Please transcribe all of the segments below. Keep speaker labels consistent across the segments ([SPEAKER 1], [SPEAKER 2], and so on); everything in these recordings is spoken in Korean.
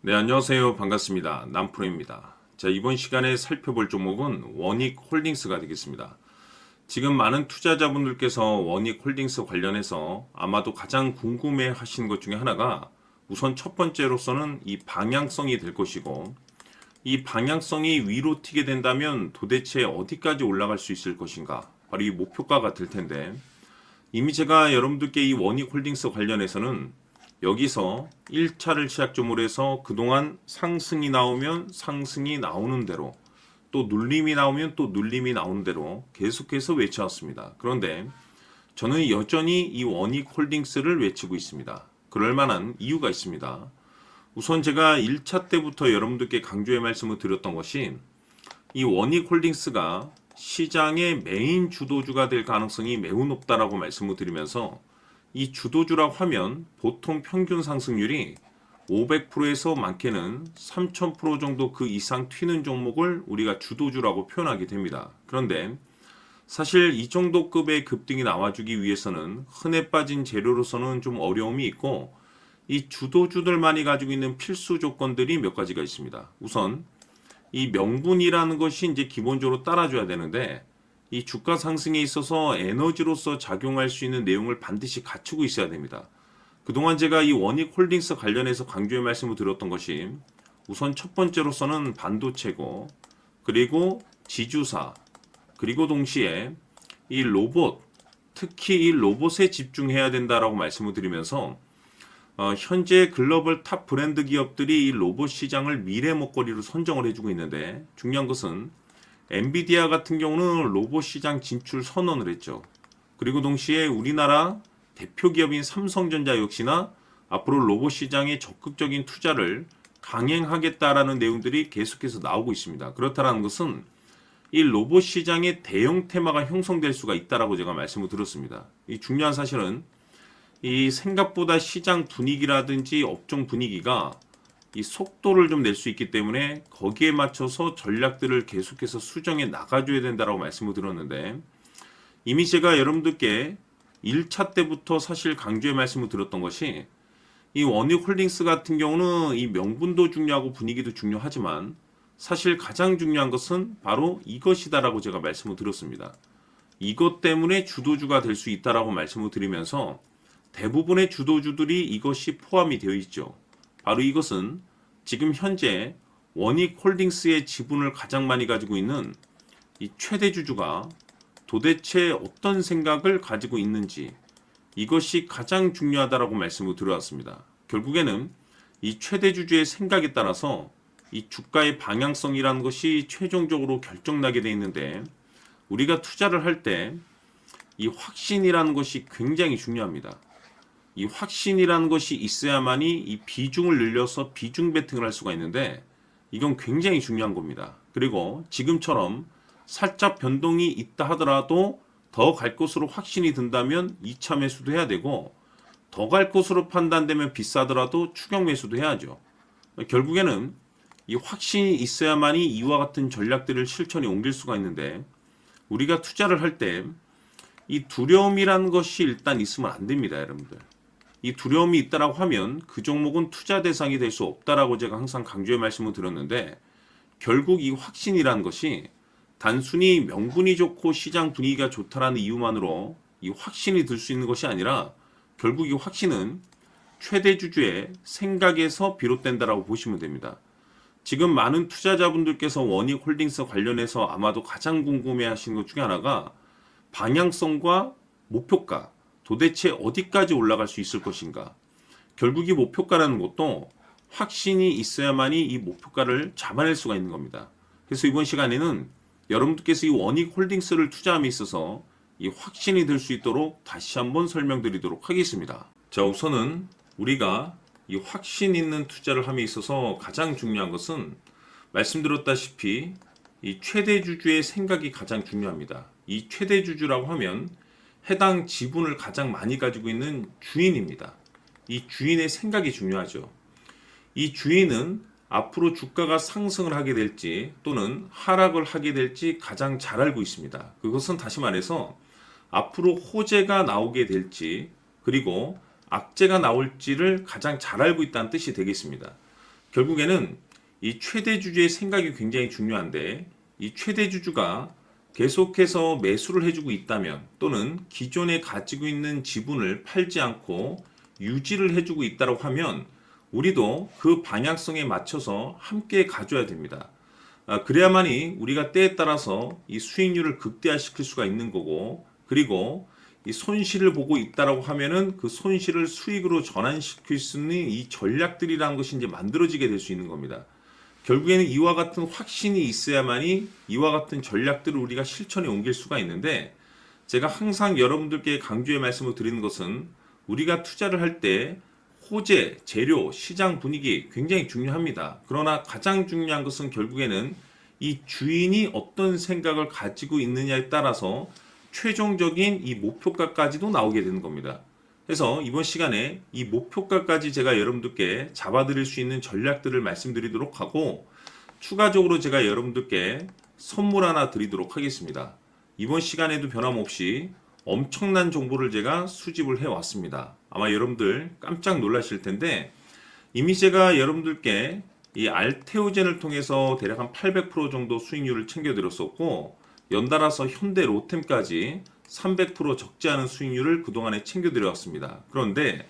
[SPEAKER 1] 네, 안녕하세요. 반갑습니다. 남프로입니다. 자, 이번 시간에 살펴볼 종목은 원익홀딩스가 되겠습니다. 지금 많은 투자자분들께서 원익홀딩스 관련해서 아마도 가장 궁금해 하신 것 중에 하나가 우선 첫 번째로서는 이 방향성이 될 것이고, 이 방향성이 위로 튀게 된다면 도대체 어디까지 올라갈 수 있을 것인가? 바로 이 목표가가 될 텐데, 이미 제가 여러분들께 이 원익홀딩스 관련해서는 여기서 1차를 시작점으로 해서 그동안 상승이 나오면 상승이 나오는 대로, 또 눌림이 나오면 또 눌림이 나오는 대로 계속해서 외쳐왔습니다. 그런데 저는 여전히 이 원익홀딩스를 외치고 있습니다. 그럴 만한 이유가 있습니다. 우선 제가 1차 때부터 여러분들께 강조의 말씀을 드렸던 것이 이 원익홀딩스가 시장의 메인 주도주가 될 가능성이 매우 높다라고 말씀을 드리면서, 이 주도주라고 하면 보통 평균 상승률이 500%에서 많게는 3000% 정도 그 이상 튀는 종목을 우리가 주도주라고 표현하게 됩니다. 그런데 사실 이 정도 급의 급등이 나와주기 위해서는 흔해 빠진 재료로서는 좀 어려움이 있고, 이 주도주들만이 가지고 있는 필수 조건들이 몇 가지가 있습니다. 우선 이 명분이라는 것이 이제 기본적으로 따라줘야 되는데, 이 주가 상승에 있어서 에너지로서 작용할 수 있는 내용을 반드시 갖추고 있어야 됩니다. 그동안 제가 이 원익홀딩스 관련해서 강조의 말씀을 드렸던 것이 우선 첫 번째로서는 반도체고, 그리고 지주사, 그리고 동시에 이 로봇, 특히 이 로봇에 집중해야 된다라고 말씀을 드리면서, 현재 글로벌 탑 브랜드 기업들이 이 로봇 시장을 미래 먹거리로 선정을 해주고 있는데, 중요한 것은 엔비디아 같은 경우는 로봇 시장 진출 선언을 했죠. 그리고 동시에 우리나라 대표 기업인 삼성전자 역시나 앞으로 로봇 시장에 적극적인 투자를 강행하겠다라는 내용들이 계속해서 나오고 있습니다. 그렇다는 것은 이 로봇 시장의 대형 테마가 형성될 수가 있다라고 제가 말씀을 드렸습니다. 이 중요한 사실은 이 생각보다 시장 분위기라든지 업종 분위기가 이 속도를 좀 낼 수 있기 때문에 거기에 맞춰서 전략들을 계속해서 수정해 나가줘야 된다라고 말씀을 드렸는데, 이미 제가 여러분들께 1차 때부터 사실 강조의 말씀을 드렸던 것이 이 원익홀딩스 같은 경우는 이 명분도 중요하고 분위기도 중요하지만 사실 가장 중요한 것은 바로 이것이다라고 제가 말씀을 드렸습니다. 이것 때문에 주도주가 될 수 있다라고 말씀을 드리면서 대부분의 주도주들이 이것이 포함이 되어 있죠. 바로 이것은 지금 현재 원익홀딩스의 지분을 가장 많이 가지고 있는 이 최대 주주가 도대체 어떤 생각을 가지고 있는지, 이것이 가장 중요하다라고 말씀을 드려왔습니다. 결국에는 이 최대 주주의 생각에 따라서 이 주가의 방향성이라는 것이 최종적으로 결정나게 되어 있는데, 우리가 투자를 할 때 이 확신이라는 것이 굉장히 중요합니다. 이 확신이라는 것이 있어야만이 이 비중을 늘려서 비중 베팅을 할 수가 있는데, 이건 굉장히 중요한 겁니다. 그리고 지금처럼 살짝 변동이 있다 하더라도 더 갈 것으로 확신이 든다면 2차 매수도 해야 되고, 더 갈 것으로 판단되면 비싸더라도 추격 매수도 해야죠. 결국에는 이 확신이 있어야만이 이와 같은 전략들을 실천에 옮길 수가 있는데, 우리가 투자를 할 때 이 두려움이라는 것이 일단 있으면 안 됩니다, 여러분들. 이 두려움이 있다라고 하면 그 종목은 투자 대상이 될 수 없다라고 제가 항상 강조의 말씀을 드렸는데, 결국 이 확신이라는 것이 단순히 명분이 좋고 시장 분위기가 좋다라는 이유만으로 이 확신이 들 수 있는 것이 아니라, 결국 이 확신은 최대 주주의 생각에서 비롯된다라고 보시면 됩니다. 지금 많은 투자자분들께서 원익홀딩스 관련해서 아마도 가장 궁금해 하시는 것 중에 하나가 방향성과 목표가, 도대체 어디까지 올라갈 수 있을 것인가. 결국 이 목표가라는 것도 확신이 있어야만이 이 목표가를 잡아낼 수가 있는 겁니다. 그래서 이번 시간에는 여러분들께서 이 원익홀딩스를 투자함에 있어서 이 확신이 들 수 있도록 다시 한번 설명드리도록 하겠습니다. 자, 우선은 우리가 이 확신 있는 투자를 함에 있어서 가장 중요한 것은 말씀드렸다시피 이 최대 주주의 생각이 가장 중요합니다. 이 최대 주주라고 하면 해당 지분을 가장 많이 가지고 있는 주인입니다. 이 주인의 생각이 중요하죠. 이 주인은 앞으로 주가가 상승을 하게 될지 또는 하락을 하게 될지 가장 잘 알고 있습니다. 그것은 다시 말해서 앞으로 호재가 나오게 될지, 그리고 악재가 나올지를 가장 잘 알고 있다는 뜻이 되겠습니다. 결국에는 이 최대 주주의 생각이 굉장히 중요한데, 이 최대 주주가 계속해서 매수를 해주고 있다면, 또는 기존에 가지고 있는 지분을 팔지 않고 유지를 해주고 있다고 하면 우리도 그 방향성에 맞춰서 함께 가져야 됩니다. 그래야만이 우리가 때에 따라서 이 수익률을 극대화시킬 수가 있는 거고, 그리고 이 손실을 보고 있다라고 하면은 그 손실을 수익으로 전환시킬 수 있는 이 전략들이라는 것이 이제 만들어지게 될 수 있는 겁니다. 결국에는 이와 같은 확신이 있어야만이 이와 같은 전략들을 우리가 실천에 옮길 수가 있는데, 제가 항상 여러분들께 강조의 말씀을 드리는 것은 우리가 투자를 할 때 호재, 재료, 시장 분위기 굉장히 중요합니다. 그러나 가장 중요한 것은 결국에는 이 주인이 어떤 생각을 가지고 있느냐에 따라서 최종적인 이 목표가까지도 나오게 되는 겁니다. 그래서 이번 시간에 이 목표가까지 제가 여러분들께 잡아드릴 수 있는 전략들을 말씀드리도록 하고, 추가적으로 제가 여러분들께 선물 하나 드리도록 하겠습니다. 이번 시간에도 변함없이 엄청난 정보를 제가 수집을 해왔습니다. 아마 여러분들 깜짝 놀라실 텐데, 이미 제가 여러분들께 이 알테오젠을 통해서 대략 한 800% 정도 수익률을 챙겨드렸었고, 연달아서 현대 로템까지 300% 적지 않은 수익률을 그동안에 챙겨드려왔습니다. 그런데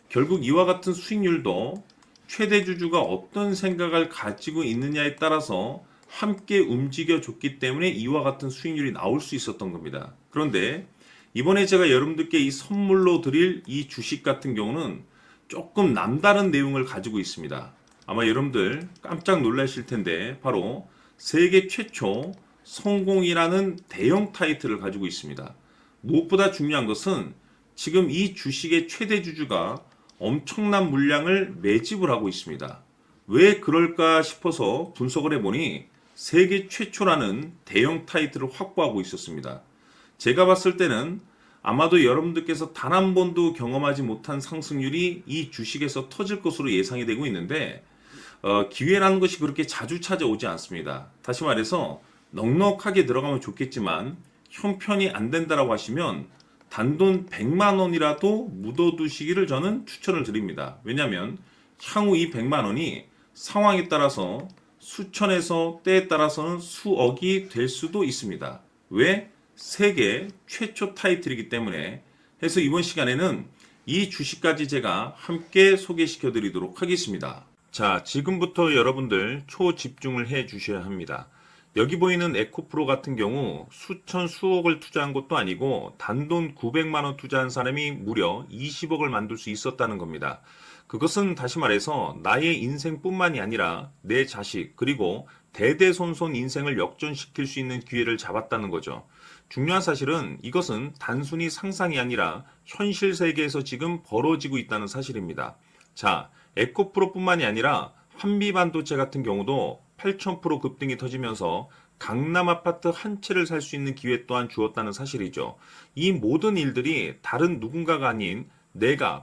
[SPEAKER 1] 결국 이와 같은 수익률도 최대 주주가 어떤 생각을 가지고 있느냐에 따라서 함께 움직여줬기 때문에 이와 같은 수익률이 나올 수 있었던 겁니다. 그런데 이번에 제가 여러분들께 이 선물로 드릴 이 주식 같은 경우는 조금 남다른 내용을 가지고 있습니다. 아마 여러분들 깜짝 놀라실 텐데, 바로 세계 최초 성공이라는 대형 타이틀을 가지고 있습니다. 무엇보다 중요한 것은 지금 이 주식의 최대 주주가 엄청난 물량을 매집을 하고 있습니다. 왜 그럴까 싶어서 분석을 해보니 세계 최초라는 대형 타이틀을 확보하고 있었습니다. 제가 봤을 때는 아마도 여러분들께서 단 한 번도 경험하지 못한 상승률이 이 주식에서 터질 것으로 예상이 되고 있는데, 기회라는 것이 그렇게 자주 찾아오지 않습니다. 다시 말해서 넉넉하게 들어가면 좋겠지만 형편이 안 된다라고 하시면 단돈 100만 원이라도 묻어두시기를 저는 추천을 드립니다. 왜냐하면 향후 이 100만 원이 상황에 따라서 수천에서 때에 따라서는 수억이 될 수도 있습니다. 왜? 세계 최초 타이틀이기 때문에. 해서 이번 시간에는 이 주식까지 제가 함께 소개시켜 드리도록 하겠습니다. 자, 지금부터 여러분들 초집중을 해 주셔야 합니다. 여기 보이는 에코프로 같은 경우 수천 수억을 투자한 것도 아니고 단돈 900만 원 투자한 사람이 무려 20억을 만들 수 있었다는 겁니다. 그것은 다시 말해서 나의 인생뿐만이 아니라 내 자식, 그리고 대대손손 인생을 역전시킬 수 있는 기회를 잡았다는 거죠. 중요한 사실은 이것은 단순히 상상이 아니라 현실 세계에서 지금 벌어지고 있다는 사실입니다. 자, 에코프로뿐만이 아니라 한미반도체 같은 경우도 8,000% 급등이 터지면서 강남 아파트 한 채를 살 수 있는 기회 또한 주었다는 사실이죠. 이 모든 일들이 다른 누군가가 아닌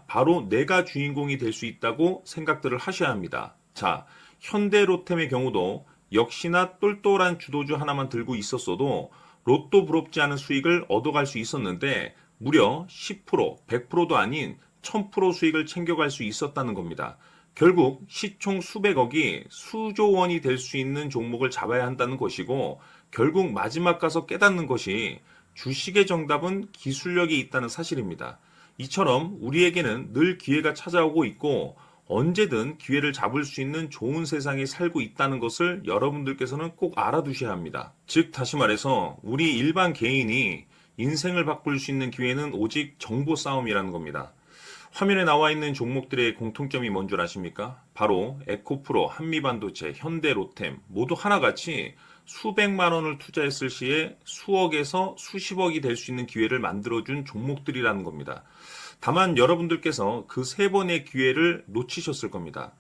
[SPEAKER 1] 바로 내가 주인공이 될 수 있다고 생각들을 하셔야 합니다. 자, 현대로템의 경우도 역시나 똘똘한 주도주 하나만 들고 있었어도 로또 부럽지 않은 수익을 얻어갈 수 있었는데, 무려 10%, 100%도 아닌 1000% 수익을 챙겨갈 수 있었다는 겁니다. 결국 시총 수백억이 수조 원이 될 수 있는 종목을 잡아야 한다는 것이고, 결국 마지막 가서 깨닫는 것이 주식의 정답은 기술력이 있다는 사실입니다. 이처럼 우리에게는 늘 기회가 찾아오고 있고 언제든 기회를 잡을 수 있는 좋은 세상에 살고 있다는 것을 여러분들께서는 꼭 알아두셔야 합니다. 즉 다시 말해서 우리 일반 개인이 인생을 바꿀 수 있는 기회는 오직 정보 싸움이라는 겁니다. 화면에 나와 있는 종목들의 공통점이 뭔 줄 아십니까? 바로 에코프로, 한미반도체, 현대로템 모두 하나같이 수백만 원을 투자했을 시에 수억에서 수십억이 될 수 있는 기회를 만들어준 종목들이라는 겁니다. 다만 여러분들께서 그 세 번의 기회를 놓치셨을 겁니다.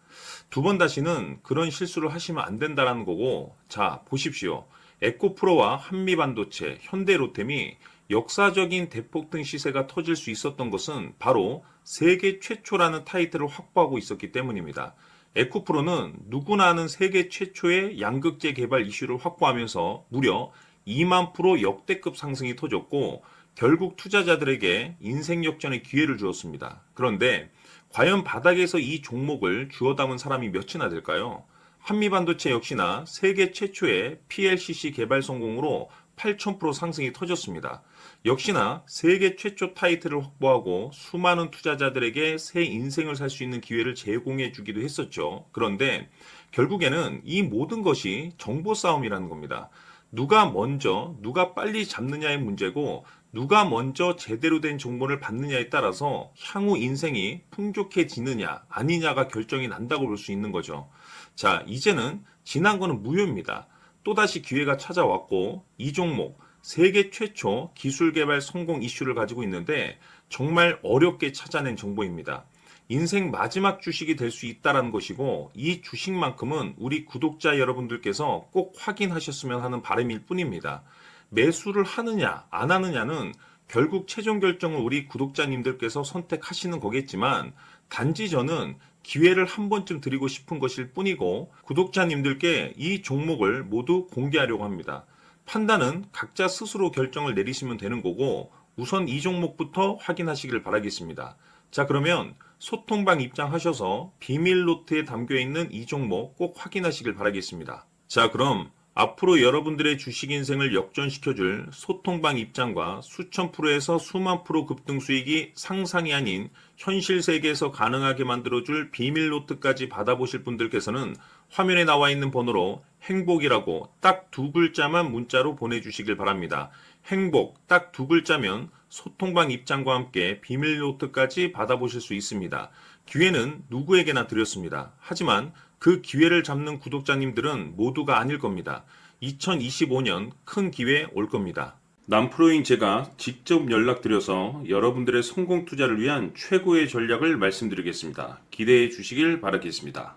[SPEAKER 1] 두 번 다시는 그런 실수를 하시면 안 된다는 거고, 자 보십시오. 에코프로와 한미반도체, 현대로템이 역사적인 대폭등 시세가 터질 수 있었던 것은 바로 세계 최초라는 타이틀을 확보하고 있었기 때문입니다. 에코프로는 누구나 아는 세계 최초의 양극재 개발 이슈를 확보하면서 무려 2만 프로 역대급 상승이 터졌고, 결국 투자자들에게 인생 역전의 기회를 주었습니다. 그런데 과연 바닥에서 이 종목을 주워 담은 사람이 몇이나 될까요? 한미반도체 역시나 세계 최초의 PLCC 개발 성공으로 8,000% 상승이 터졌습니다. 역시나 세계 최초 타이틀을 확보하고 수많은 투자자들에게 새 인생을 살 수 있는 기회를 제공해 주기도 했었죠. 그런데 결국에는 이 모든 것이 정보 싸움이라는 겁니다. 누가 먼저, 누가 빨리 잡느냐의 문제고, 누가 먼저 제대로 된 정보를 받느냐에 따라서 향후 인생이 풍족해지느냐, 아니냐가 결정이 난다고 볼 수 있는 거죠. 자, 이제는 지난 거는 무효입니다. 또다시 기회가 찾아왔고, 이 종목, 세계 최초 기술 개발 성공 이슈를 가지고 있는데, 정말 어렵게 찾아낸 정보입니다. 인생 마지막 주식이 될 수 있다는 것이고, 이 주식만큼은 우리 구독자 여러분들께서 꼭 확인하셨으면 하는 바람일 뿐입니다. 매수를 하느냐 안 하느냐는 결국 최종 결정을 우리 구독자님들께서 선택하시는 거겠지만, 단지 저는 기회를 한 번쯤 드리고 싶은 것일 뿐이고, 구독자님들께 이 종목을 모두 공개하려고 합니다. 판단은 각자 스스로 결정을 내리시면 되는 거고, 우선 이 종목부터 확인하시길 바라겠습니다. 자, 그러면 소통방 입장하셔서 비밀 노트에 담겨 있는 이 종목 꼭 확인하시길 바라겠습니다. 자, 그럼 앞으로 여러분들의 주식 인생을 역전시켜줄 소통방 입장과 수천 프로에서 수만 프로 급등 수익이 상상이 아닌 현실 세계에서 가능하게 만들어줄 비밀 노트까지 받아보실 분들께서는 화면에 나와 있는 번호로 행복이라고 딱 두 글자만 문자로 보내주시길 바랍니다. 행복 딱 두 글자면 소통방 입장과 함께 비밀 노트까지 받아보실 수 있습니다. 기회는 누구에게나 드렸습니다. 하지만 그 기회를 잡는 구독자님들은 모두가 아닐 겁니다. 2025년 큰 기회 올 겁니다. 남프로인 제가 직접 연락드려서 여러분들의 성공 투자를 위한 최고의 전략을 말씀드리겠습니다. 기대해 주시길 바라겠습니다.